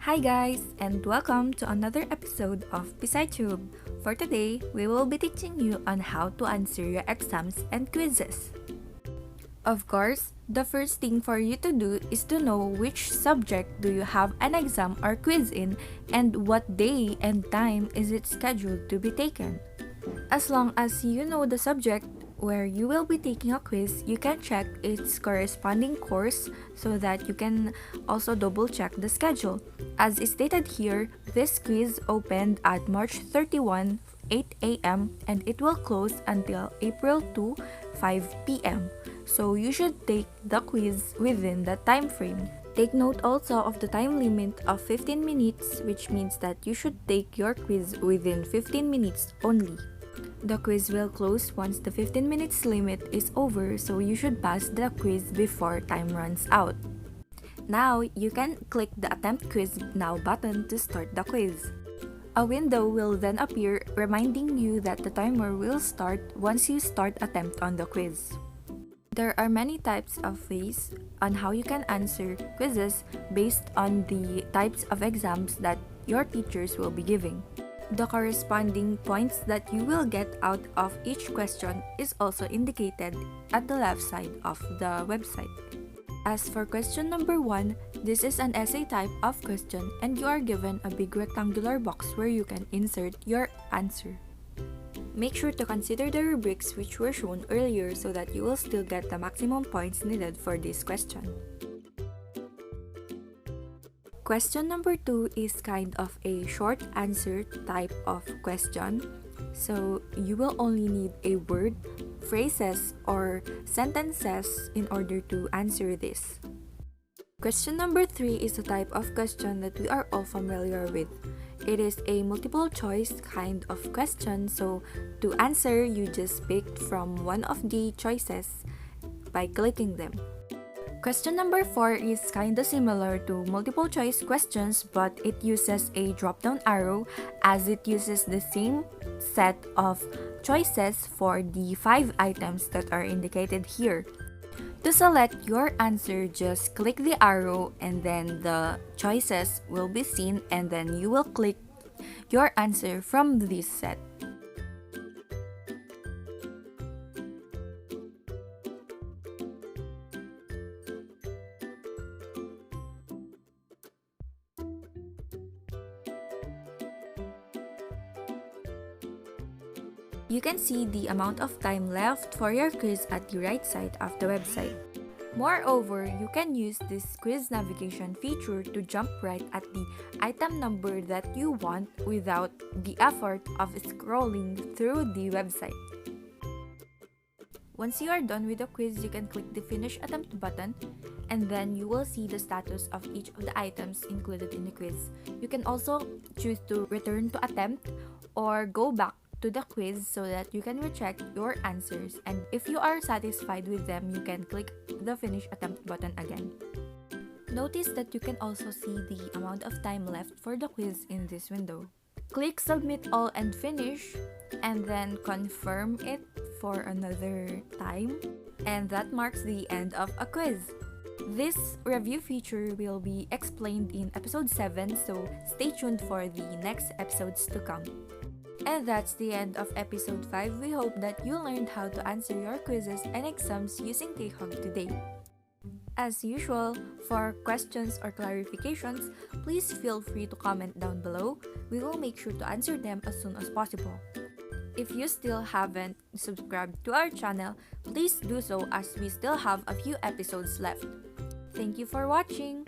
Hi guys, and welcome to another episode of Pisaytube. For today, we will be teaching you on how to answer your exams and quizzes. Of course, the first thing for you to do is to know which subject do you have an exam or quiz in and what day and time is it scheduled to be taken. As long as you know the subject where you will be taking a quiz, you can check its corresponding course so that you can also double check the schedule. As is stated here, this quiz opened at March 31, 8 a.m. and it will close until April 2, 5 p.m. So you should take the quiz within that time frame. Take note also of the time limit of 15 minutes, which means that you should take your quiz within 15 minutes only. The quiz will close once the 15 minutes limit is over, so you should pass the quiz before time runs out. Now, you can click the Attempt Quiz Now button to start the quiz. A window will then appear reminding you that the timer will start once you start attempt on the quiz. There are many types of ways on how you can answer quizzes based on the types of exams that your teachers will be giving. The corresponding points that you will get out of each question is also indicated at the left side of the website. As for question number 1, this is an essay type of question and you are given a big rectangular box where you can insert your answer. Make sure to consider the rubrics which were shown earlier so that you will still get the maximum points needed for this question. Question number 2 is kind of a short answer type of question. So you will only need a word, phrases, or sentences in order to answer this. Question number 3 is a type of question that we are all familiar with. It is a multiple choice kind of question, so to answer, you just pick from one of the choices by clicking them. Question number 4 is kinda similar to multiple choice questions, but it uses a drop-down arrow as it uses the same set of choices for the 5 items that are indicated here. To select your answer, just click the arrow and then the choices will be seen and then you will click your answer from this set. You can see the amount of time left for your quiz at the right side of the website. Moreover, you can use this quiz navigation feature to jump right at the item number that you want without the effort of scrolling through the website. Once you are done with the quiz, you can click the Finish Attempt button and then you will see the status of each of the items included in the quiz. You can also choose to return to attempt or go back to the quiz so that you can recheck your answers, and if you are satisfied with them, you can click the Finish Attempt button again. Notice that you can also see the amount of time left for the quiz in this window. Click Submit All and Finish, and then confirm it for another time, and that marks the end of a quiz. This review feature will be explained in episode 7, so stay tuned for the next episodes to come. And that's the end of episode 5. We hope that you learned how to answer your quizzes and exams using KHub today. As usual, for questions or clarifications, please feel free to comment down below. We will make sure to answer them as soon as possible. If you still haven't subscribed to our channel, please do so as we still have a few episodes left. Thank you for watching!